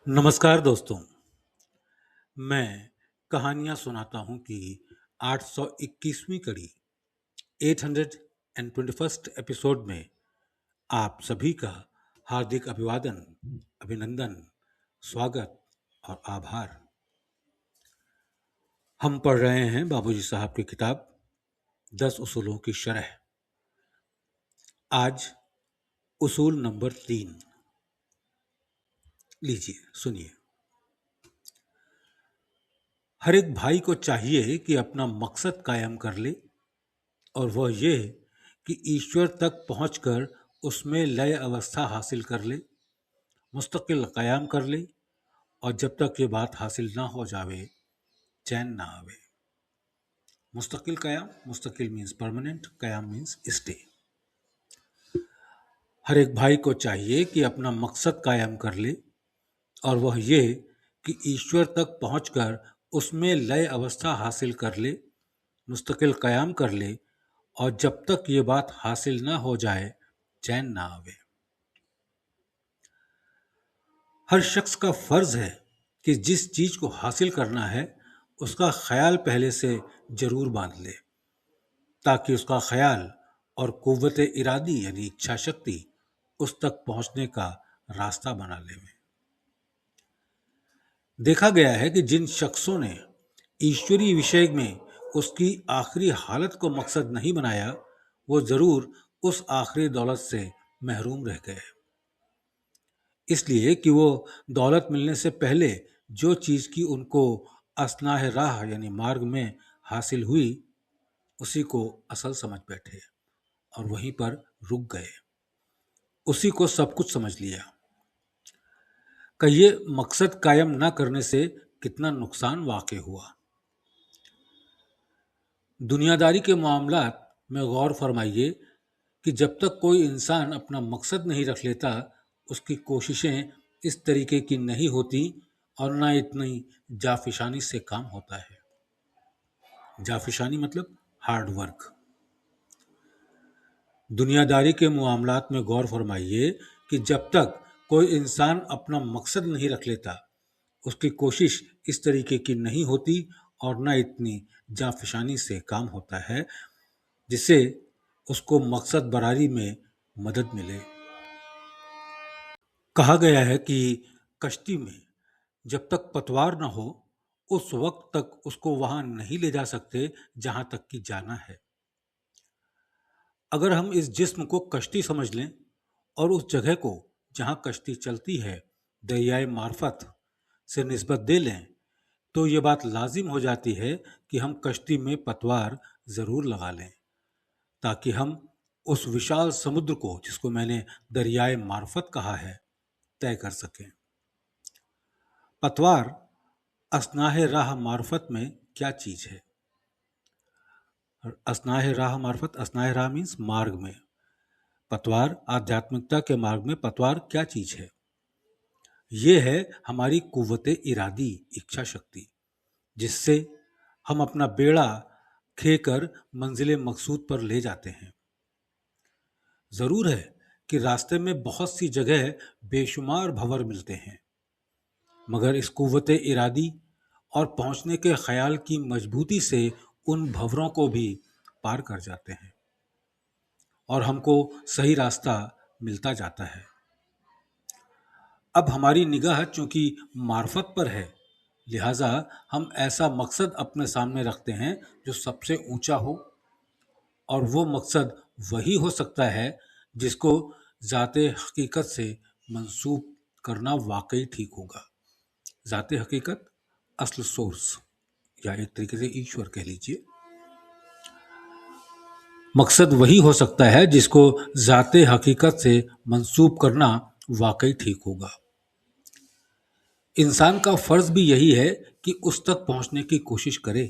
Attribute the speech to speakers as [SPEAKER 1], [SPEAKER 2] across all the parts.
[SPEAKER 1] नमस्कार दोस्तों। मैं कहानियाँ सुनाता हूँ कि 821वीं कड़ी 821st एपिसोड में आप सभी का हार्दिक अभिवादन, अभिनंदन, स्वागत और आभार। हम पढ़ रहे हैं बाबूजी साहब की किताब 10 उसूलों की शरह। आज उसूल नंबर 3। लीजिए सुनिए। हर एक भाई को चाहिए कि अपना मकसद कायम कर ले, और वह ये कि ईश्वर तक पहुंचकर उसमें लय अवस्था हासिल कर ले, मुस्तकिल कयाम कर ले, और जब तक ये बात हासिल ना हो जावे चैन ना आवे। मुस्तकिल कयाम, मुस्तकिल मीन्स परमानेंट, कयाम मीन्स स्टे। हर एक भाई को चाहिए कि अपना मकसद कायम कर ले, और वह ये कि ईश्वर तक पहुंचकर उसमें लय अवस्था हासिल कर ले, मुस्तकिल कयाम कर ले, और जब तक ये बात हासिल ना हो जाए चैन ना आवे। हर शख्स का फर्ज है कि जिस चीज को हासिल करना है उसका ख्याल पहले से जरूर बांध ले, ताकि उसका ख्याल और कुव्वत इरादी यानी इच्छा शक्ति उस तक पहुंचने का रास्ता बना ले। देखा गया है कि जिन शख्सों ने ईश्वरीय विषय में उसकी आखिरी हालत को मकसद नहीं बनाया, वो जरूर उस आखिरी दौलत से महरूम रह गए, इसलिए कि वो दौलत मिलने से पहले जो चीज की उनको असनाह राह यानी मार्ग में हासिल हुई उसी को असल समझ बैठे और वहीं पर रुक गए, उसी को सब कुछ समझ लिया। कहिए मकसद कायम ना करने से कितना नुकसान वाक़ हुआ। दुनियादारी के मामलात में गौर फरमाइए कि जब तक कोई इंसान अपना मकसद नहीं रख लेता उसकी कोशिशें इस तरीके की नहीं होती और ना इतनी जाफिशानी से काम होता है। जाफिशानी मतलब हार्ड वर्क। दुनियादारी के मामलात में गौर फरमाइए कि जब तक कोई इंसान अपना मकसद नहीं रख लेता उसकी कोशिश इस तरीके की नहीं होती और ना इतनी जाफिशानी से काम होता है जिससे उसको मकसद बरारी में मदद मिले। कहा गया है कि कश्ती में जब तक पतवार न हो उस वक्त तक उसको वहां नहीं ले जा सकते जहां तक कि जाना है। अगर हम इस जिस्म को कश्ती समझ लें और उस जगह को जहां कश्ती चलती है दरियाए मार्फत से निस्बत दे लें तो ये बात लाजिम हो जाती है कि हम कश्ती में पतवार ज़रूर लगा लें, ताकि हम उस विशाल समुद्र को जिसको मैंने दरियाए मार्फत कहा है तय कर सकें। पतवार असनाह राह मार्फत में क्या चीज है? असनाह राह मार्फत, असनाह राह मीन्स मार्ग में। पतवार आध्यात्मिकता के मार्ग में पतवार क्या चीज है? ये है हमारी कुव्वत इरादी, इच्छा शक्ति, जिससे हम अपना बेड़ा खेकर मंजिल मकसूद पर ले जाते हैं। जरूर है कि रास्ते में बहुत सी जगह बेशुमार भंवर मिलते हैं, मगर इस कुव्वत इरादी और पहुंचने के ख्याल की मजबूती से उन भंवरों को भी पार कर जाते हैं और हमको सही रास्ता मिलता जाता है। अब हमारी निगाह चूंकि मार्फत पर है, लिहाजा हम ऐसा मकसद अपने सामने रखते हैं जो सबसे ऊंचा हो, और वो मकसद वही हो सकता है जिसको ज़ाते हकीकत से मंसूब करना वाकई ठीक होगा। ज़ाते हकीकत, असल सोर्स, या एक तरीके से ईश्वर कह लीजिए। मकसद वही हो सकता है जिसको ज़ाते हकीकत से मंसूब करना वाकई ठीक होगा। इंसान का फर्ज भी यही है कि उस तक पहुंचने की कोशिश करे।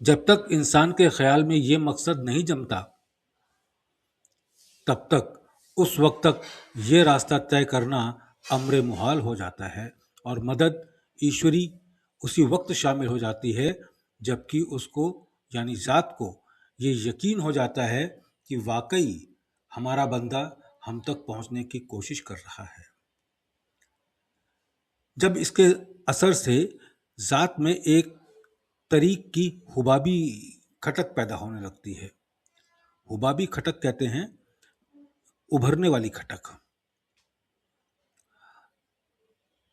[SPEAKER 1] जब तक इंसान के ख्याल में ये मकसद नहीं जमता तब तक उस वक्त तक ये रास्ता तय करना अम्र मुहाल हो जाता है और मदद ईश्वरी उसी वक्त शामिल हो जाती है जबकि उसको यानी ज़ात को ये यकीन हो जाता है कि वाकई हमारा बंदा हम तक पहुंचने की कोशिश कर रहा है। जब इसके असर से ज़ात में एक तरीक़ की हुबाबी खटक पैदा होने लगती है। हुबाबी खटक कहते हैं उभरने वाली खटक।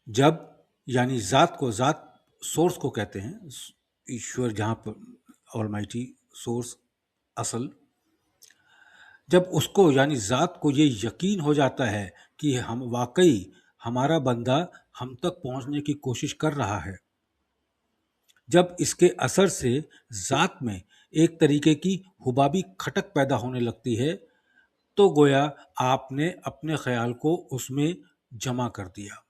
[SPEAKER 1] जब यानी ज़ात को, ज़ात सोर्स को कहते हैं, ईश्वर जहाँ पर ऑलमाइटी सोर्स असल, जब उसको यानी ज़ात को ये यकीन हो जाता है कि हम वाकई हमारा बंदा हम तक पहुँचने की कोशिश कर रहा है, जब इसके असर से ज़ात में एक तरीके की हुबाबी खटक पैदा होने लगती है, तो गोया आपने अपने ख्याल को उसमें जमा कर दिया।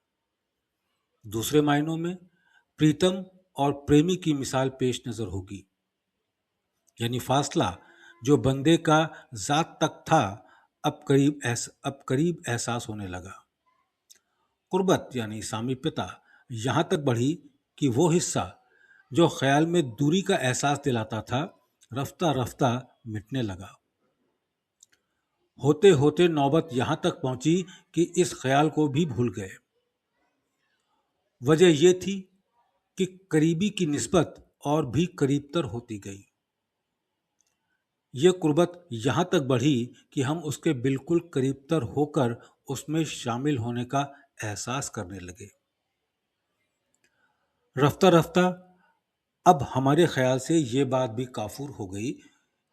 [SPEAKER 1] दूसरे मायनों में प्रीतम और प्रेमी की मिसाल पेश नज़र होगी, यानी फासला जो बंदे का ज़ात तक था अब करीब एहसास होने लगा। कुर्बत यानी सामीप्यता यहाँ तक बढ़ी कि वो हिस्सा जो ख्याल में दूरी का एहसास दिलाता था, रफ्ता रफ्ता मिटने लगा। होते होते नौबत यहाँ तक पहुंची कि इस ख्याल को भी भूल गए। वजह ये थी कि करीबी की निस्बत और भी करीबतर होती गई। ये कुर्बत यहाँ तक बढ़ी कि हम उसके बिल्कुल करीबतर होकर उसमें शामिल होने का एहसास करने लगे। रफ्ता रफ्ता अब हमारे ख्याल से ये बात भी काफूर हो गई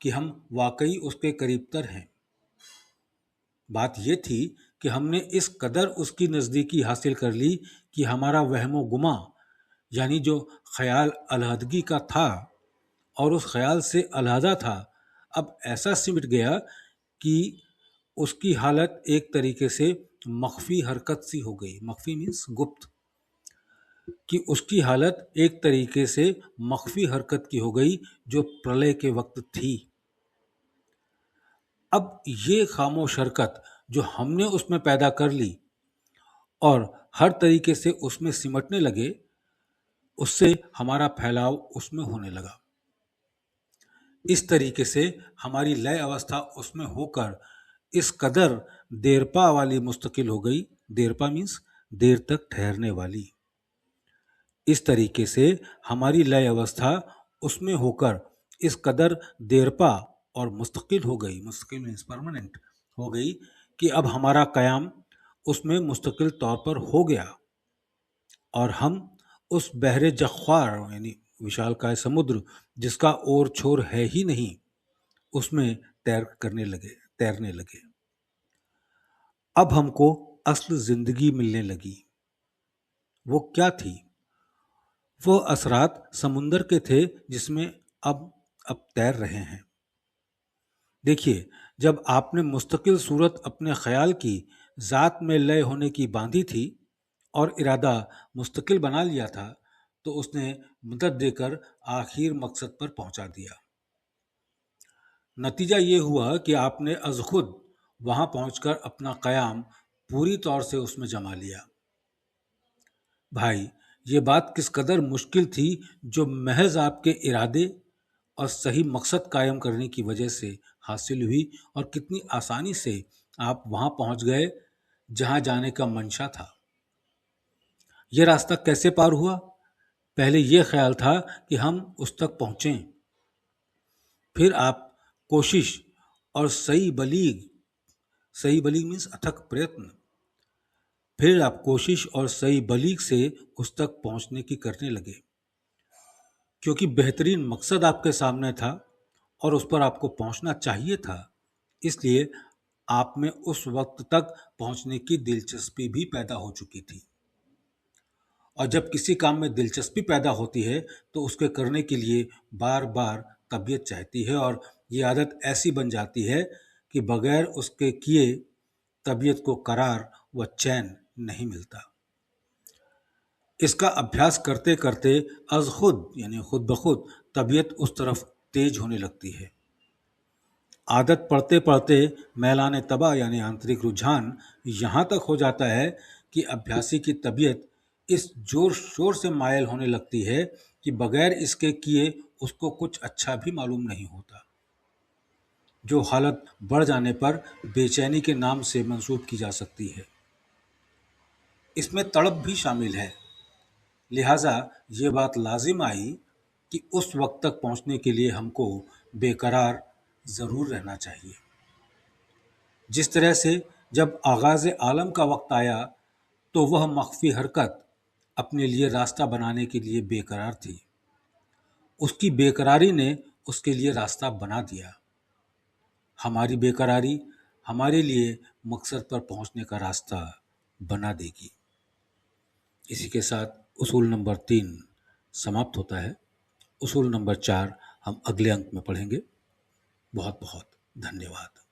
[SPEAKER 1] कि हम वाकई उसके करीबतर हैं। बात ये थी कि हमने इस कदर उसकी नज़दीकी हासिल कर ली कि हमारा वहमो गुमा यानी जो ख्याल अलहदगी का था और उस ख्याल से अलहदा था, अब ऐसा सिमट गया कि उसकी हालत एक तरीके से मख्फी हरकत सी हो गई। मख्फी मीन्स गुप्त, कि उसकी हालत एक तरीके से मख्फी हरकत की हो गई जो प्रलय के वक्त थी। अब ये खामोश हरकत जो हमने उसमें पैदा कर ली और हर तरीके से उसमें सिमटने लगे, उससे हमारा फैलाव उसमें होने लगा। इस तरीके से हमारी लय अवस्था उसमें होकर इस कदर देरपा वाली मुस्तकिल हो गई। देरपा मीन्स देर तक ठहरने वाली। इस तरीके से हमारी लय अवस्था उसमें होकर इस कदर देरपा और मुस्तकिल हो गई, मुस्तकिल मीन्स परमानेंट हो गई, कि अब हमारा कयाम उसमें मुस्तकिल तौर पर हो गया और हम उस बहरे जख्वार यानी विशालकाय समुद्र जिसका ओर छोर है ही नहीं, उसमें तैरने लगे। अब हमको असल जिंदगी मिलने लगी। वो क्या थी? वो असरात समुंदर के थे जिसमें अब तैर रहे हैं। देखिए, जब आपने मुस्तकिल सूरत अपने ख्याल की ज़ात में लय होने की बांधी थी और इरादा मुस्तकिल बना लिया था, तो उसने मदद देकर आखिर मकसद पर पहुंचा दिया। नतीजा ये हुआ कि आपने अज खुद वहां पहुंचकर अपना क़याम पूरी तौर से उसमें जमा लिया। भाई, ये बात किस कदर मुश्किल थी जो महज आपके इरादे और सही मकसद कायम करने की वजह से हासिल हुई, और कितनी आसानी से आप वहां पहुंच गए जहां जाने का मंशा था। यह रास्ता कैसे पार हुआ? पहले यह ख्याल था कि हम उस तक पहुंचें, फिर आप कोशिश और सही बलीग मीन्स अथक प्रयत्न, फिर आप कोशिश और सही बलीग से उस तक पहुंचने की करने लगे, क्योंकि बेहतरीन मकसद आपके सामने था और उस पर आपको पहुंचना चाहिए था। इसलिए आप में उस वक्त तक पहुंचने की दिलचस्पी भी पैदा हो चुकी थी। और जब किसी काम में दिलचस्पी पैदा होती है तो उसके करने के लिए बार बार तबीयत चाहती है, और ये आदत ऐसी बन जाती है कि बगैर उसके किए तबीयत को करार व चैन नहीं मिलता। इसका अभ्यास करते करते अज खुद यानी खुद ब खुद तबीयत उस तरफ तेज होने लगती है। आदत पड़ते पड़ते मैलान तबा यानी आंतरिक रुझान यहाँ तक हो जाता है कि अभ्यासी की तबीयत इस जोर शोर से मायल होने लगती है कि बगैर इसके किए उसको कुछ अच्छा भी मालूम नहीं होता, जो हालत बढ़ जाने पर बेचैनी के नाम से मंसूब की जा सकती है। इसमें तड़प भी शामिल है। लिहाजा ये बात लाजिम आई कि उस वक्त तक पहुंचने के लिए हमको बेकरार ज़रूर रहना चाहिए। जिस तरह से जब आगाज़ आलम का वक्त आया तो वह मख्फी हरकत अपने लिए रास्ता बनाने के लिए बेकरार थी। उसकी बेकरारी ने उसके लिए रास्ता बना दिया। हमारी बेकरारी हमारे लिए मकसद पर पहुंचने का रास्ता बना देगी। इसी के साथ उसूल नंबर 3 समाप्त होता है। उसूल नंबर 4 हम अगले अंक में पढ़ेंगे। बहुत बहुत धन्यवाद।